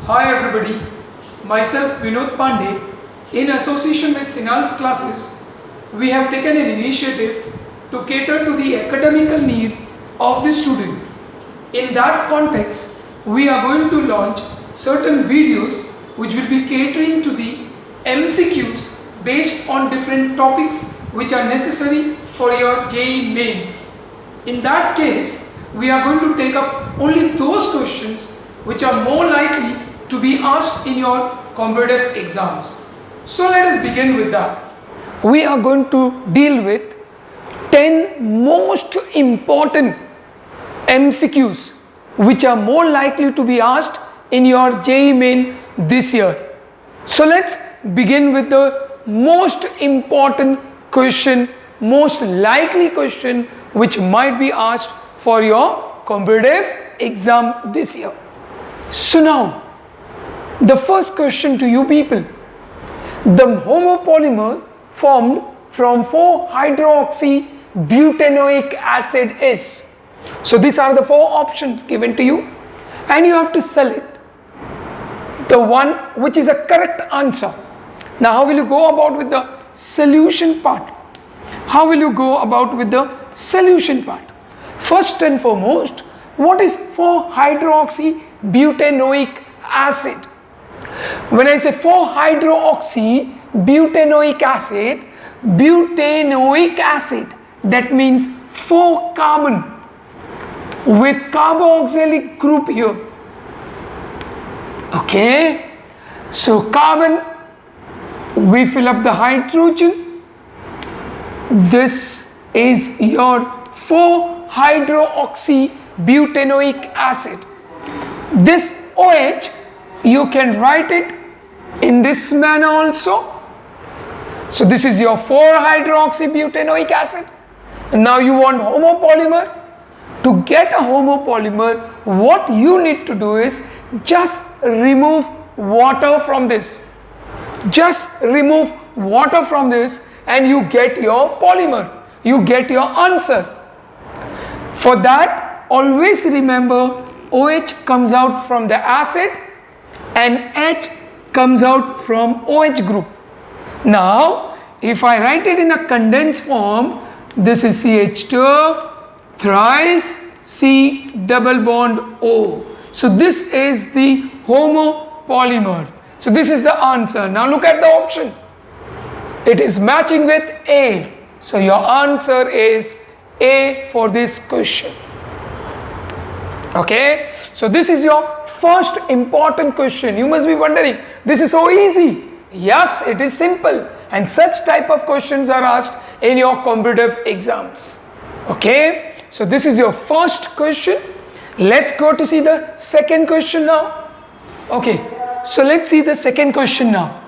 Hi everybody, myself Vinod Pandey. In association with Sinal's classes, we have taken an initiative to cater to the academical need of the student. In that context, we are going to launch certain videos which will be catering to the MCQs based on different topics which are necessary for your JEE Main. In that case, we are going to take up only those questions which are more likely to be asked in your competitive exams. So let us begin with that. We are going to deal with 10 most important MCQs which are more likely to be asked in your JEE Main this year. So let's begin with the most important question, most likely question which might be asked for your competitive exam this year. So now, the first question to you people, the homopolymer formed from 4-hydroxybutanoic acid is. So these are the 4 options given to you and you have to select the one which is a correct answer. Now how will you go about with the solution part? How will you go about with the solution part? First and foremost, what is 4-hydroxybutanoic acid? When I say 4-hydroxybutanoic acid, butanoic acid, that means 4 carbon with carboxylic group here. Okay, so carbon, we fill up the hydrogen. This is your 4-hydroxybutanoic acid. This OH, you can write it in this manner also. So this is your 4-hydroxybutanoic acid. And now you want homopolymer. To get a homopolymer, what you need to do is just remove water from this. Just remove water from this and you get your polymer. You get your answer. For that, always remember OH comes out from the acid and H comes out from OH group. Now, if I write it in a condensed form, this is CH2 thrice C double bond O. So this is the homopolymer. So this is the answer. Now look at the option. It is matching with A. So your answer is A for this question. Okay, so this is your first important question. You must be wondering, this is so easy. Yes, it is simple, and such type of questions are asked in your competitive exams. Okay, so this is your first question. Let's go to see the second question now. Okay, so let's see the second question now.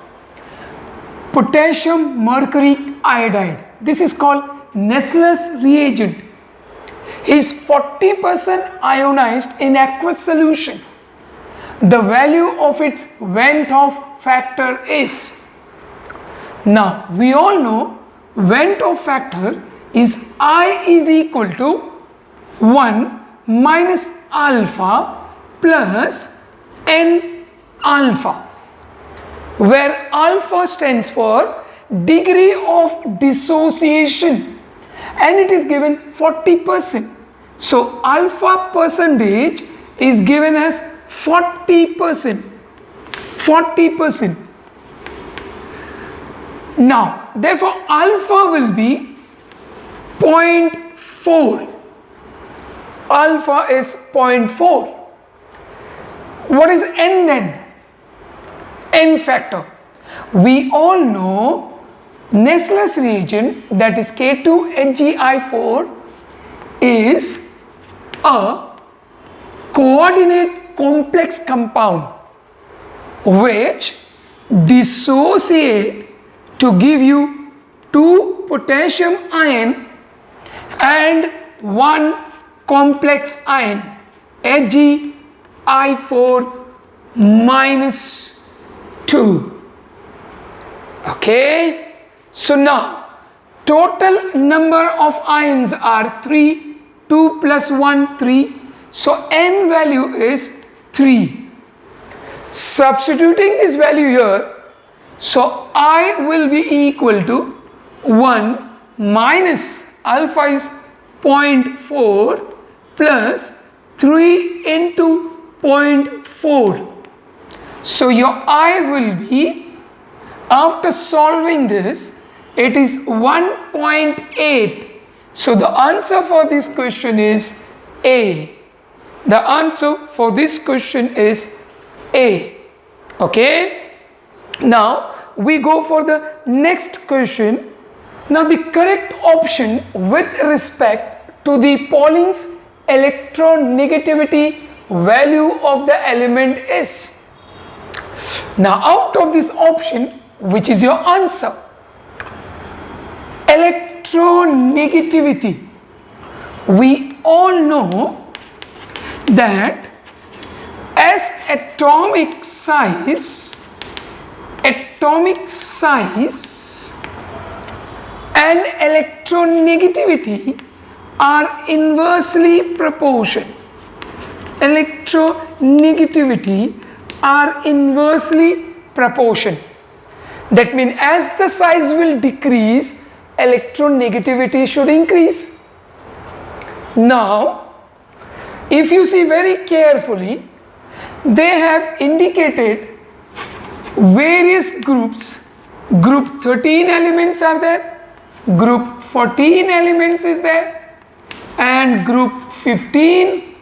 Potassium mercury iodide. This is called Nessler's reagent. Is 40% ionized in aqueous solution. The value of its Vent-Hoff factor is. Now we all know Vent-Hoff factor is I is equal to 1 minus alpha plus n alpha, where alpha stands for degree of dissociation and it is given 40%. So alpha percentage is given as 40%. 40%. Now, therefore, alpha will be 0.4. Alpha is 0.4. What is n then? N factor. We all know Nessler's reagent, that is K2HgI4, is a coordinate complex compound which dissociate to give you 2 potassium ion and 1 complex ion, Hg(I4) minus 2. Okay, so now total number of ions are 3, 2 plus 1, 3. So n value is 3. Substituting this value here, so I will be equal to 1 minus alpha is 0.4 plus 3 into 0.4. So your I will be, after solving this, it is 1.8. So the answer for this question is A. The answer for this question is A. Okay. Now we go for the next question. Now the correct option with respect to the Pauling's electronegativity value of the element is. Now out of this option, which is your answer? Electronegativity. We all know that as atomic size and electronegativity are inversely proportional. Electronegativity are inversely proportional. That means as the size will decrease, electronegativity should increase. Now, if you see very carefully, they have indicated various groups. Group 13 elements are there, group 14 elements is there, and group 15,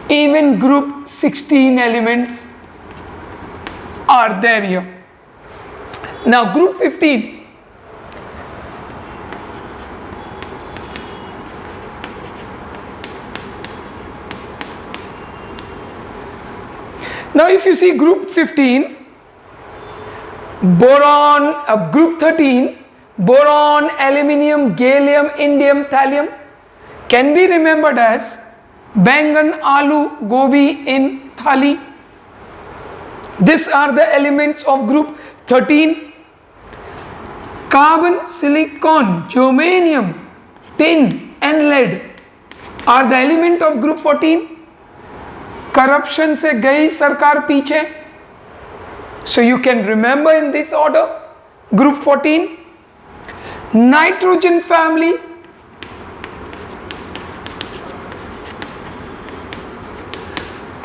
even group 16 elements are there here. Now group 15, now if you see group 15, boron, group 13, boron, aluminium, gallium, indium, thallium can be remembered as bangan, aloo, gobi in thali. These are the elements of group 13. Carbon, silicon, germanium, tin and lead are the element of group 14. Corruption से गई सरकार पीछे. So you can remember in this order. Group 14. Nitrogen family.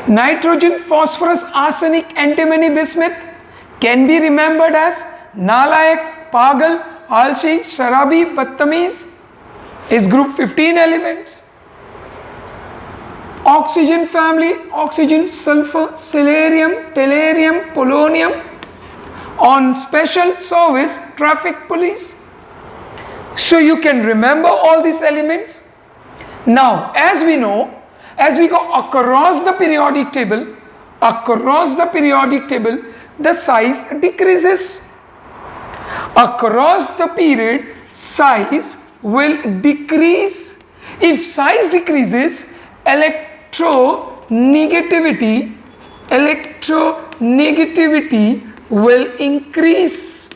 Nitrogen, phosphorus, arsenic, antimony, bismuth can be remembered as nalayak, pagal, alshi, sharabi, battamiz is group 15 elements. Oxygen family, oxygen, sulfur, silarium, tellurium, polonium, on special service, traffic police. So you can remember all these elements. Now as we know, as we go across the periodic table, the size decreases. Across the period, size will decrease. If size decreases, electronegativity will increase.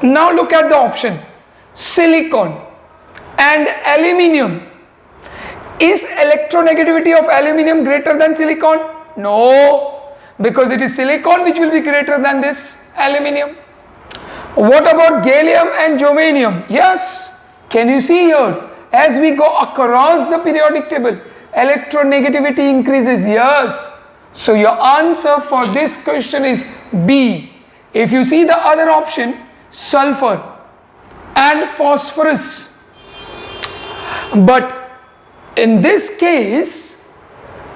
Now look at the option. Silicon and aluminium. Is electronegativity of aluminium greater than silicon? No, because it is silicon which will be greater than this aluminium. What about gallium and germanium? Yes. Can you see here? As we go across the periodic table, electronegativity increases. Yes. So your answer for this question is B. If you see the other option, sulfur and phosphorus. But in this case,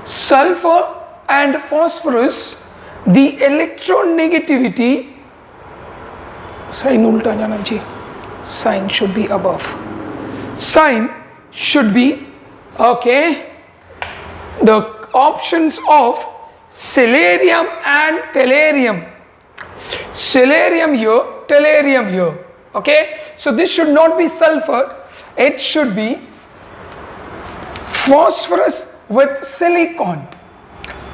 sulfur and phosphorus, the electronegativity, sign ulta jana ji, sign should be above. Sign should be, okay, the options of silarium and tellurium. Silarium here, tellurium here. Okay, so this should not be sulfur, it should be phosphorus with silicon.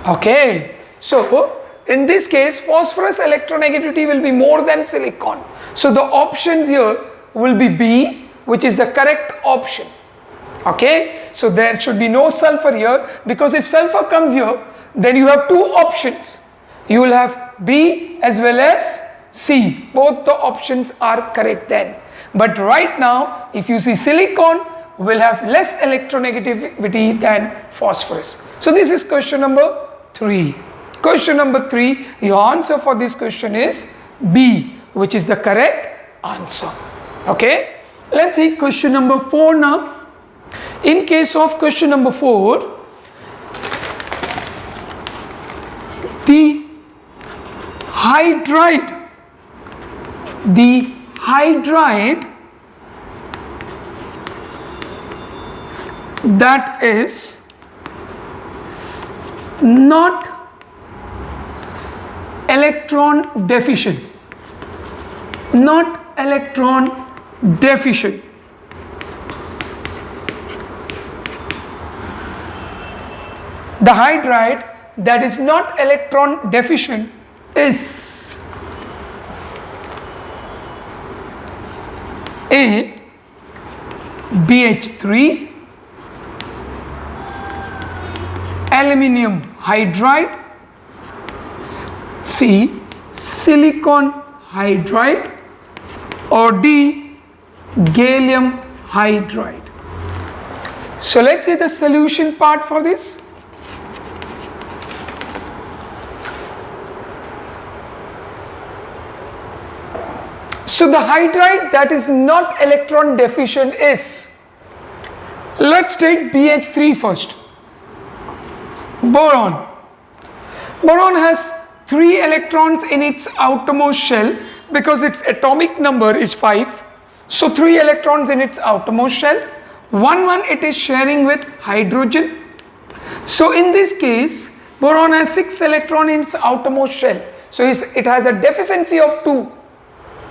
Okay, so in this case, phosphorus electronegativity will be more than silicon. So the options here will be B, which is the correct option. Okay, so there should be no sulfur here, because if sulfur comes here, then you have two options. You will have B as well as C. Both the options are correct then. But right now, if you see silicon, will have less electronegativity than phosphorus. So this is question number 3. Question number 3, your answer for this question is B, which is the correct answer. Okay, let's see question number 4 now. In case of question number 4, the hydride that is not electron deficient, the hydride that is not electron deficient is A, BH3, aluminium hydride, C, silicon hydride, or D, gallium hydride. So let's see the solution part for this. So the hydride that is not electron deficient is, let's take BH3 first. Boron. Boron has 3 electrons in its outermost shell because its atomic number is 5. So 3 electrons in its outermost shell. One it is sharing with hydrogen. So in this case, boron has 6 electrons in its outermost shell. So it has a deficiency of 2.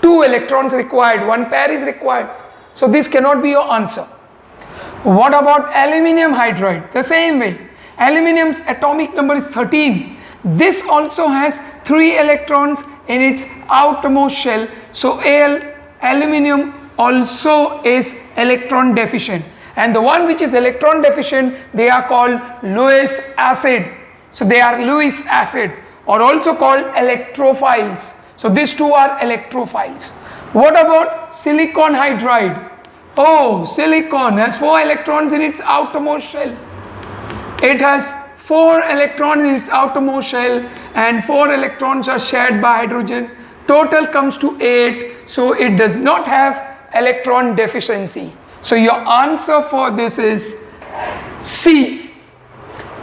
2 electrons required, 1 pair is required. So this cannot be your answer. What about aluminium hydride? The same way. Aluminium's atomic number is 13. This also has 3 electrons in its outermost shell. So aluminium also is electron deficient. And the one which is electron deficient, they are called Lewis acid. So they are Lewis acid, or also called electrophiles. So these two are electrophiles. What about silicon hydride? Oh, silicon has 4 electrons in its outermost shell. It has 4 electrons in its outermost shell, and 4 electrons are shared by hydrogen. Total comes to 8. So it does not have electron deficiency. So your answer for this is C.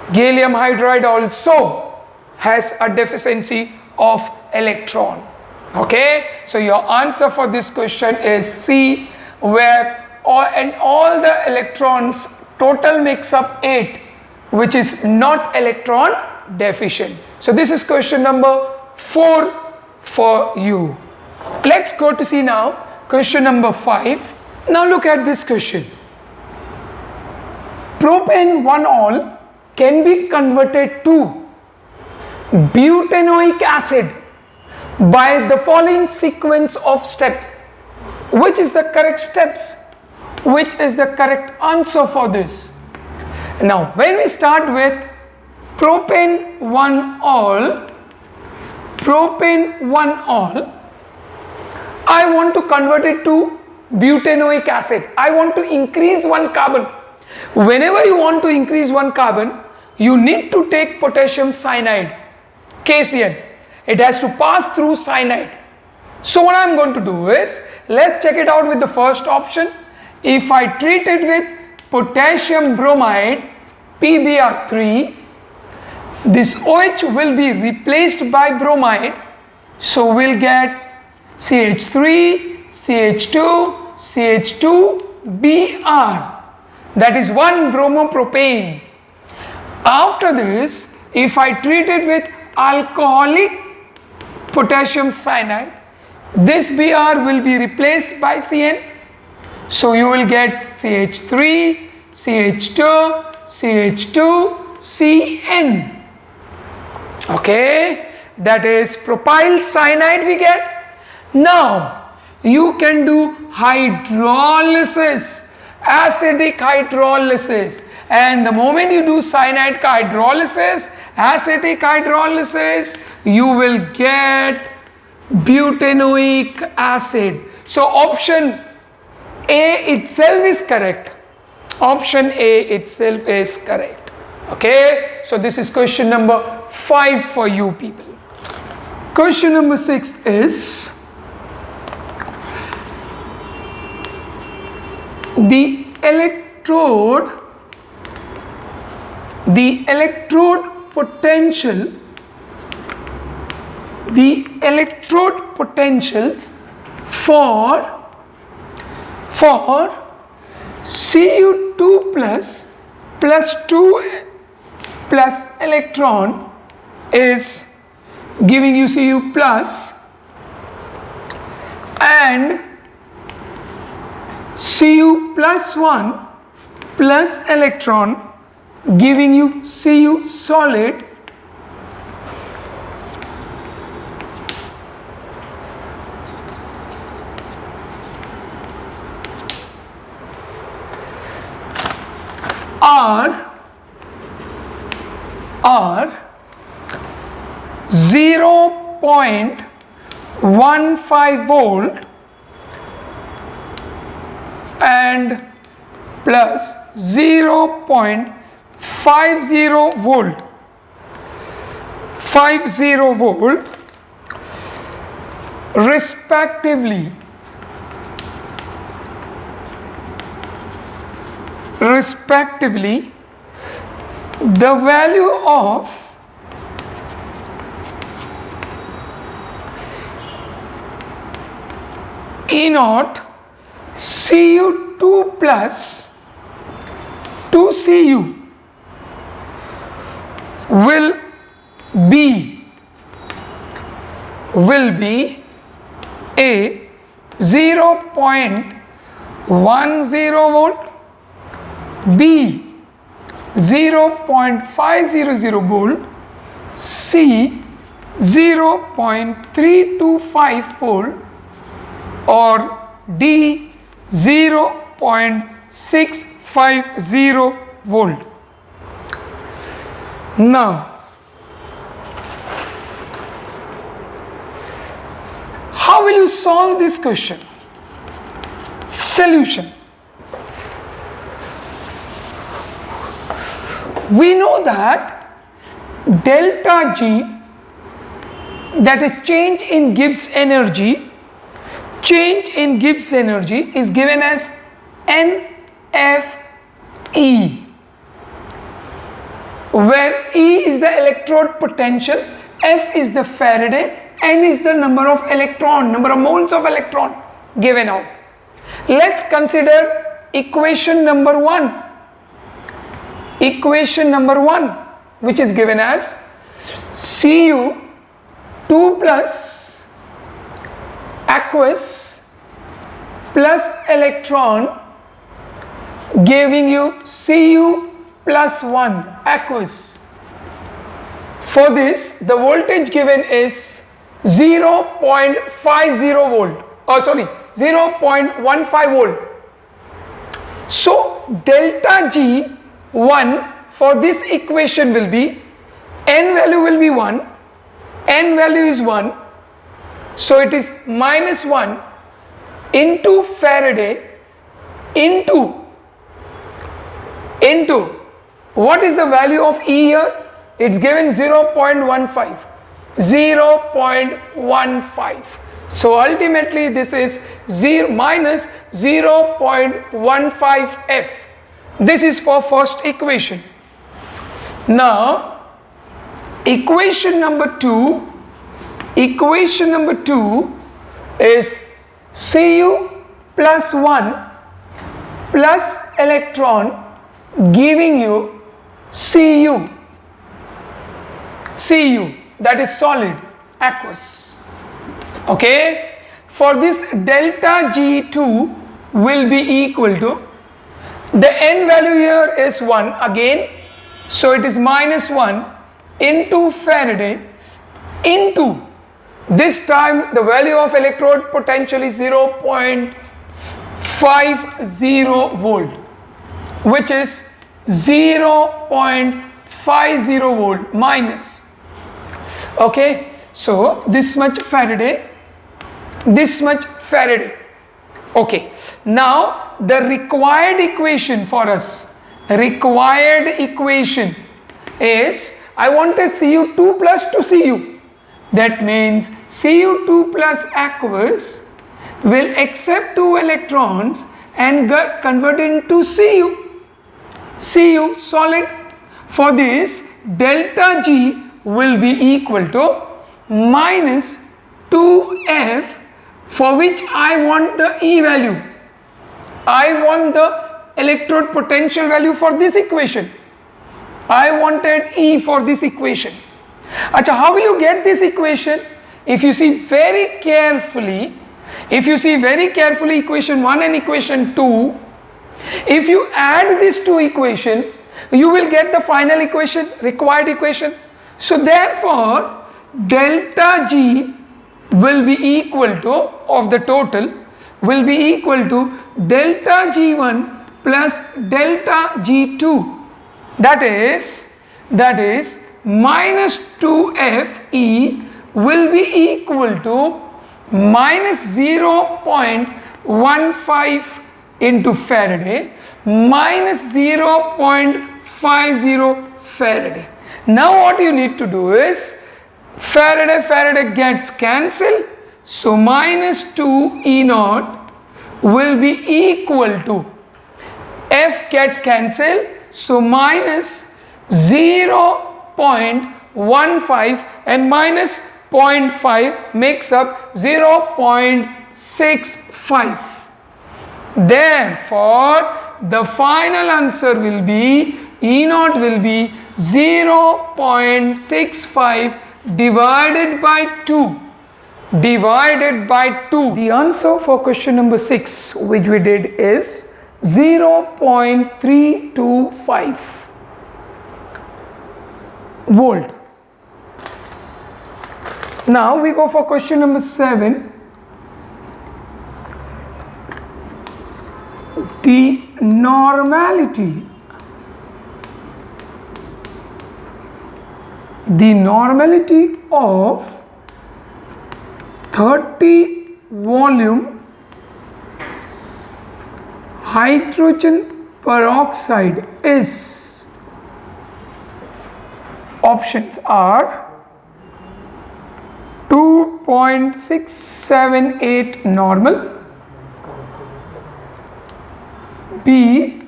Gallium hydride also has a deficiency of electron. Okay, so your answer for this question is C, where all the electrons total makes up 8, which is not electron deficient. So this is question number 4 for you. Let's go to see now question number 5. Now look at this question. Propane 1-ol can be converted to butanoic acid by the following sequence of steps. Which is the correct steps? Which is the correct answer for this? Now when we start with propane 1-ol, I want to convert it to butanoic acid. I want to increase 1 carbon. Whenever you want to increase 1 carbon, you need to take potassium cyanide, KCN. It has to pass through cyanide. So what I am going to do is, let's check it out with the first option. If I treat it with potassium bromide, PBr3, this OH will be replaced by bromide. So we'll get CH3, CH2, CH2, Br. That is 1 bromopropane. After this, if I treat it with alcoholic potassium cyanide, this Br will be replaced by Cn. So you will get CH3, CH2, CH2, Cn. Okay, that is propyl cyanide we get. Now you can do hydrolysis. acidic hydrolysis. And the moment you do cyanide hydrolysis, acetic hydrolysis, you will get butanoic acid. So option A itself is correct. Option A itself is correct. Okay, so this is question number 5 for you people. Question number 6 is the electrode potentials for Cu2 plus 2 plus electron is giving you Cu plus, and Cu plus 1 plus electron giving you Cu solid, are 0.15 volt and plus 0.50 volt, respectively. The value of E naught Cu2 plus 2Cu will be A 0.10 volt, B 0.500 volt, C 0.325 volt, or D 0.650 volt. Now, how will you solve this question? Solution. We know that delta G, that is change in Gibbs energy, is given as NFE, where E is the electrode potential, F is the Faraday, N is the number of moles of electron given out. Let's consider equation number 1. Which is given as Cu2 plus aqueous plus electron giving you Cu plus 1 aqueous. For this, the voltage given is 0.15 volt. So delta G1 for this equation will be, N value will be 1, N value is 1, so it is minus 1 into Faraday into what is the value of E here? It's given 0.15. So ultimately this is minus 0.15 F. This is for first equation. Now equation number 2 is Cu plus 1 plus electron giving you Cu, that is solid, aqueous. Okay, for this delta G2 will be equal to, the N value here is 1 again, so it is minus 1 into Faraday into, this time the value of electrode potential is 0.5 0.50 volt, which is 0.50 volt minus. Okay, so this much Faraday, this much Faraday. Okay, now the required equation for us, required equation is, I wanted Cu2 plus to Cu. That means Cu2 plus aqueous will accept 2 electrons and get converted into Cu. Cu solid. For this, delta G will be equal to minus 2F, for which I want the E value. I want the electrode potential value for this equation. I wanted E for this equation. Acha, how will you get this equation? If you see very carefully, equation 1 and equation 2, if you add these two equations, you will get the final equation, required equation. So therefore, delta G will be equal to, of the total, will be equal to delta G1 plus delta G2. That is minus 2Fe will be equal to minus 0.15 into Faraday minus 0.50 Faraday. Now what you need to do is, Faraday gets cancelled, so minus 2 E naught will be equal to, F get cancelled, so minus 0.15 and minus 0.5 makes up 0.65. Therefore, the final answer will be, E naught will be 0.65 divided by 2. The answer for question number 6, which we did, is 0.325 volt. Now we go for question number 7. The normality of 30 volume hydrogen peroxide is, options are 2.678 normal, B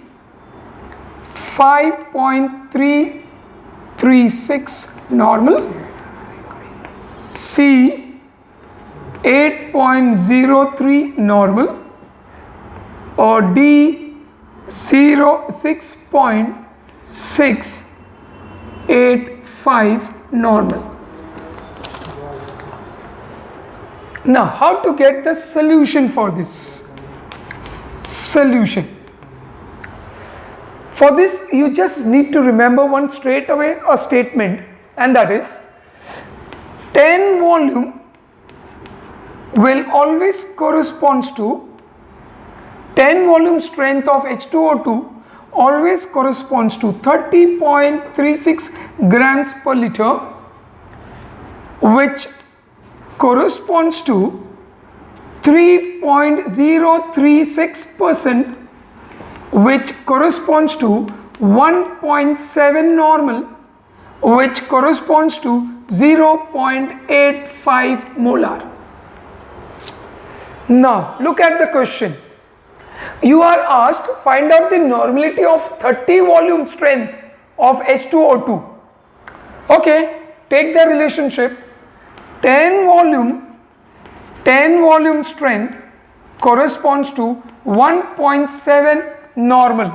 5.336 normal, C 8.03 normal, or D 6.85 normal. Now, how to get the solution for this? For this, you just need to remember one straight away a statement, and that is 10 volume will always corresponds to 10 volume strength of H2O2 always corresponds to 30.36 grams per liter, which corresponds to 3.036%, which corresponds to 1.7 normal, which corresponds to 0.85 molar. Now look at the question. You are asked, find out the normality of 30 volume strength of H2O2. Okay, take the relationship. 10 volume strength corresponds to 1.7 normal,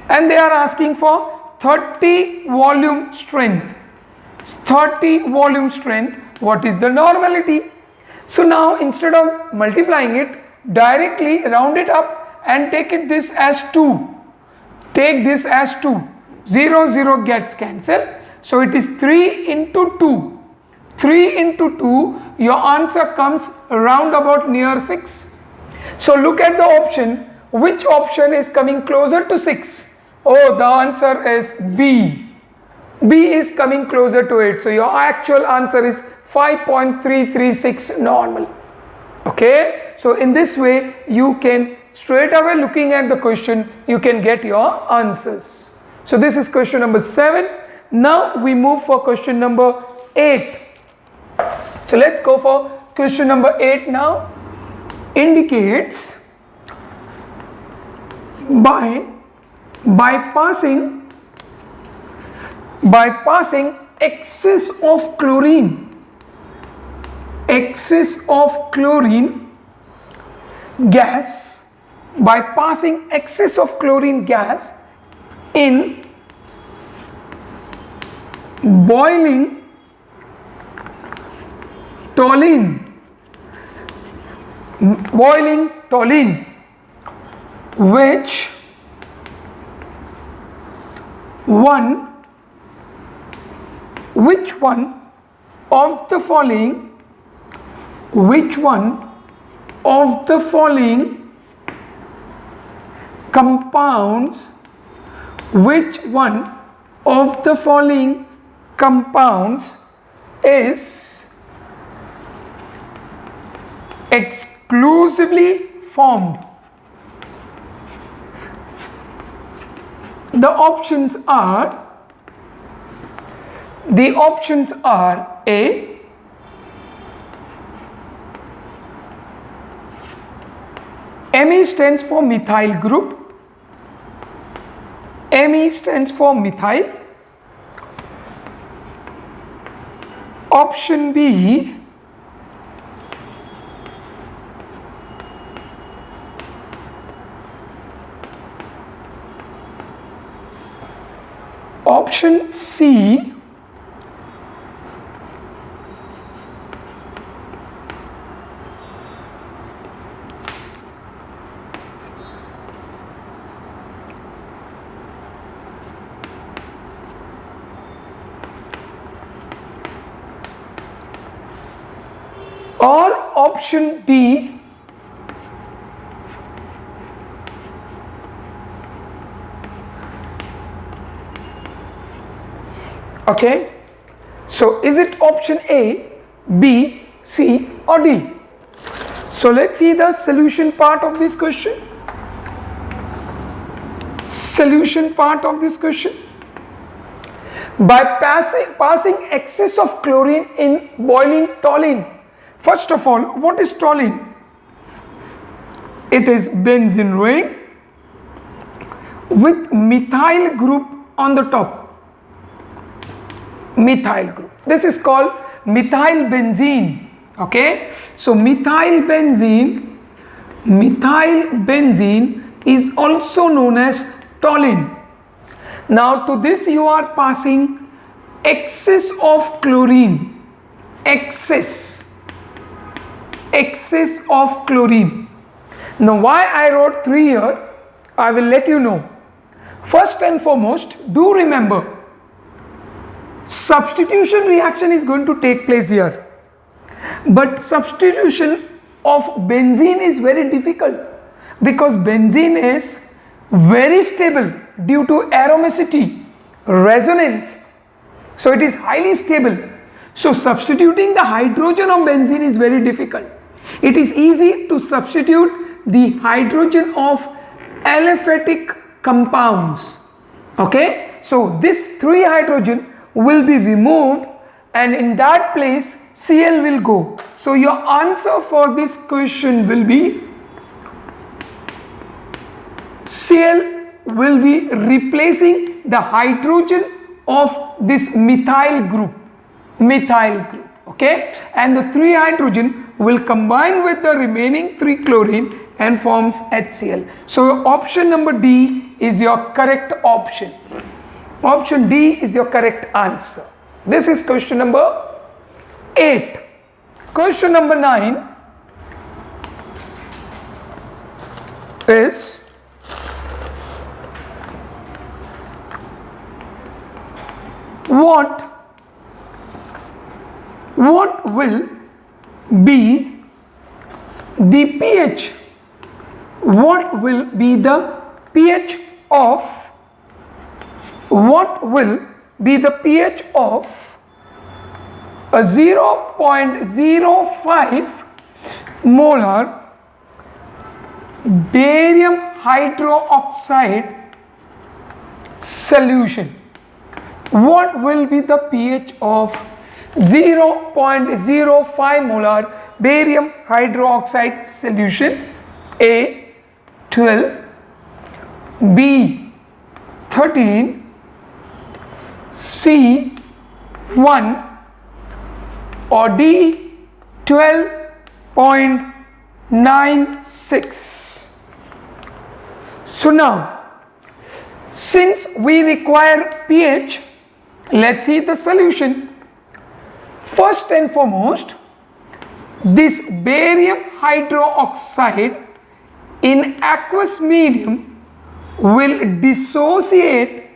and they are asking for 30 volume strength. 30 volume strength, what is the normality? So now instead of multiplying it, directly round it up and take this as 2. Take this as 2. 0, 0 gets cancelled. So it is 3 into 2. 3 into 2, your answer comes round about near 6. So look at the option Which option is coming closer to 6? Oh, the answer is B. B is coming closer to it. So your actual answer is 5.336 normal. Okay. So in this way, you can straight away looking at the question, you can get your answers. So this is question number 7. Now we move for question number 8. So let's go for question number 8 now. Indicates by bypassing excess of chlorine gas, bypassing excess of chlorine gas in boiling toluene, which one of the following compounds is exclusively formed? The options are A, Me stands for methyl group. Me stands for methyl. Option B, option C, or option D, okay. So is it option A, B, C or D? So let's see the solution part of this question. By passing excess of chlorine in boiling toluene. First of all, what is toluene? It is benzene ring with methyl group on the top. Methyl group. This is called methyl benzene. Okay. So methyl benzene is also known as toluene. Now to this you are passing excess of chlorine. Excess of chlorine. Now why I wrote 3 here, I will let you know. First and foremost, do remember, substitution reaction is going to take place here. But substitution of benzene is very difficult because benzene is very stable due to aromaticity, resonance. So it is highly stable. So substituting the hydrogen of benzene is very difficult. It is easy to substitute the hydrogen of aliphatic compounds. Okay. So this 3 hydrogen will be removed and in that place Cl will go. So your answer for this question will be Cl will be replacing the hydrogen of this methyl group. Okay, and the 3 hydrogen will combine with the remaining 3 chlorine and forms HCl. So option number D is your correct option. Option D is your correct answer. This is question number 8. Question number 9 is what will be the pH what will be the pH of a 0.05 molar barium hydroxide solution? What will be the pH of 0.05 molar barium hydroxide solution? A 12, B 13, C 1, or D 12.96. So now, since we require pH, let's see the solution. First and foremost, this barium hydroxide in aqueous medium will dissociate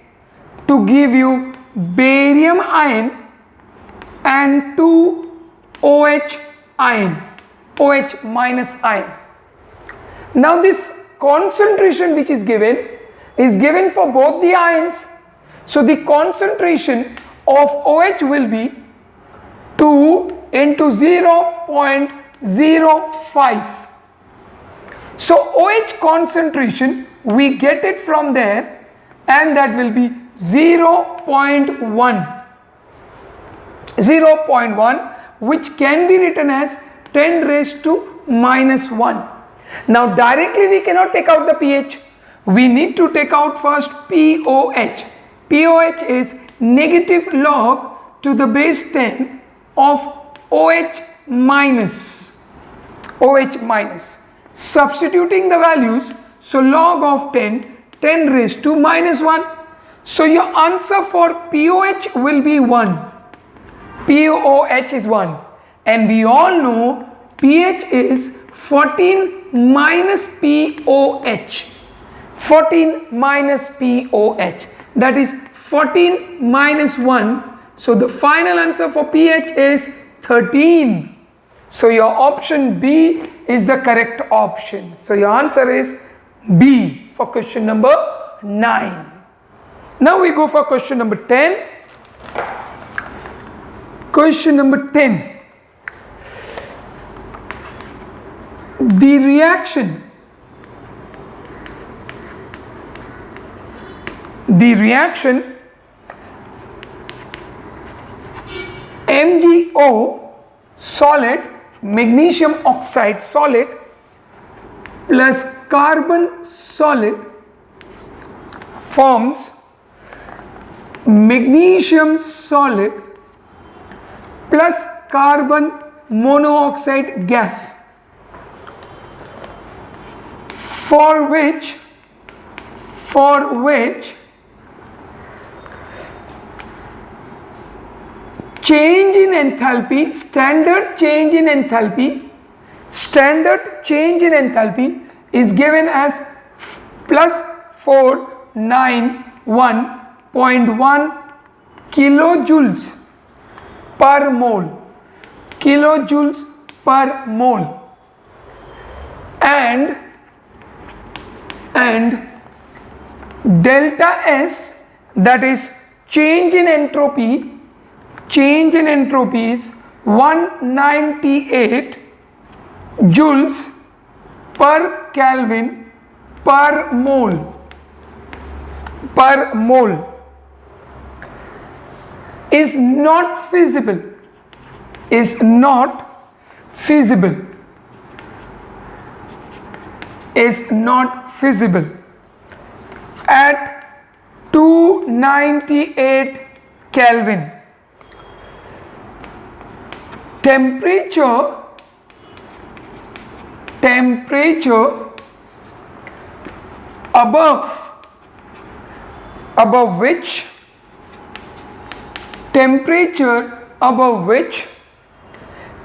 to give you barium ion and 2 OH ion, OH minus ion. Now this concentration which is given for both the ions. So the concentration of OH will be 2 into 0.05. So OH concentration, we get it from there, and that will be 0.1, which can be written as 10 raised to minus 1. Now directly we cannot take out the pH. We need to take out first pOH. pOH is negative log to the base 10 of OH minus. Substituting the values, so log of 10 raised to minus 1. So your answer for pOH will be 1. pOH is 1, and we all know pH is 14 minus pOH. 14 minus pOH, that is 14 minus 1. So the final answer for pH is 13. So your option B is the correct option. So your answer is B for question number 9. Now we go for question number 10. Question number 10. The reaction MgO solid, magnesium oxide solid plus carbon solid forms magnesium solid plus carbon monoxide gas, for which change in enthalpy, standard change in enthalpy is given as plus 491.1 kilojoules per mole, and delta S, that is change in entropy is 198 joules per Kelvin per mole, is not feasible at 298 Kelvin. Temperature above which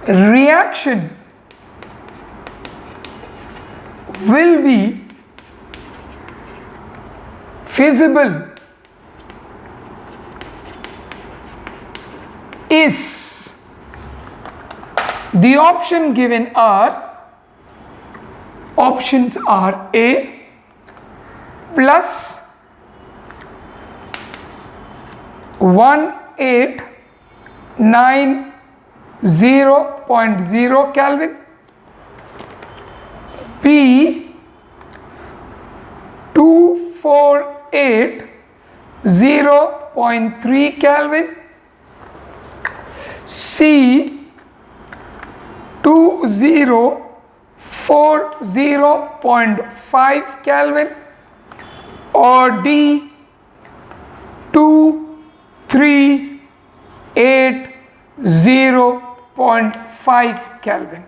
reaction will be feasible is, the option given are Options are A plus 1890.0 Kelvin, B 248.0.3 Kelvin, C 2040.5 Kelvin, or D 2380.5 Kelvin.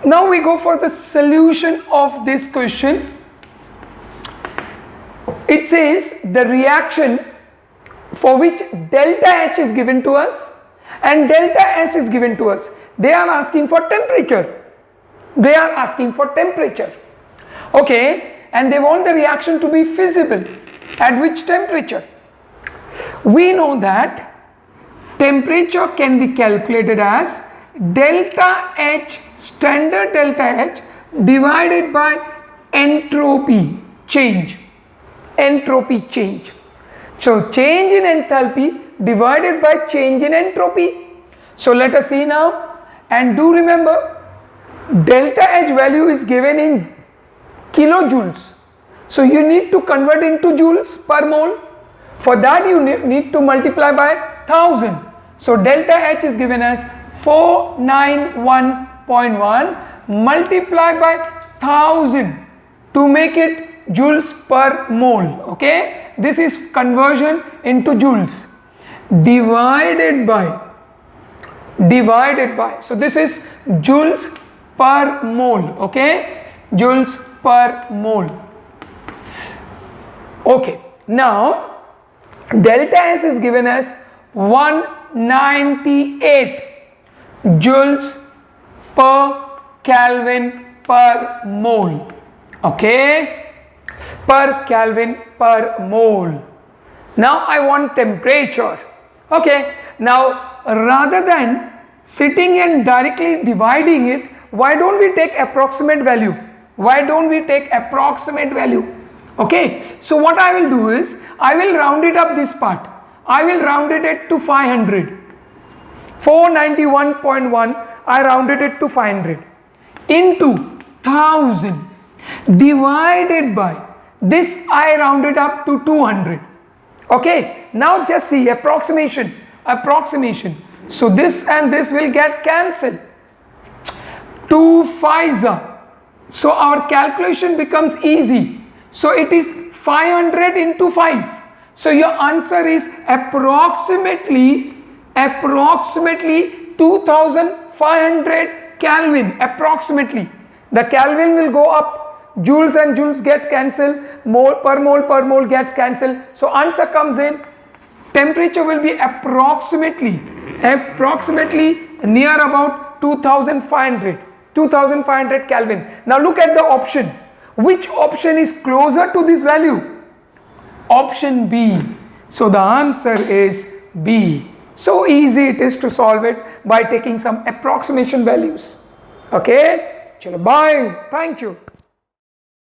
Now we go for the solution of this question. It says the reaction for which delta H is given to us and delta S is given to us. They are asking for temperature. They are asking for temperature. Okay, and they want the reaction to be feasible. At which temperature? We know that temperature can be calculated as delta H, standard delta H, divided by entropy change. Entropy change. So change in enthalpy divided by change in entropy. So let us see now, and do remember delta H value is given in kilojoules. So you need to convert into joules per mole. For that you need to multiply by 1000. So delta H is given as 491.1 multiplied by 1000 to make it joules per mole. Okay, this is conversion into joules, divided by, so this is joules per mole. Okay, joules per mole. Okay, now delta S is given as 198 joules per Kelvin per mole. Okay, per Kelvin per mole. Now I want temperature. Okay, now rather than sitting and directly dividing it, why don't we take approximate value? Why don't we take approximate value? Okay, so what I will do is, I will round it up this part. I will round it to 500. 491.1, I rounded it to 500 into 1000 divided by this, I rounded up to 200. Okay, now just see approximation. So this and this will get cancelled. 2 5s are. So our calculation becomes easy. So it is 500 into 5. So your answer is approximately 2500 Kelvin. Approximately. The Kelvin will go up. Joules and joules gets cancelled. Mole per mole gets cancelled. So answer comes in. Temperature will be approximately near about 2500 Kelvin. Now look at the option. Which option is closer to this value? Option B. So the answer is B. So easy it is to solve it by taking some approximation values. Okay, chalo, bye. Thank you.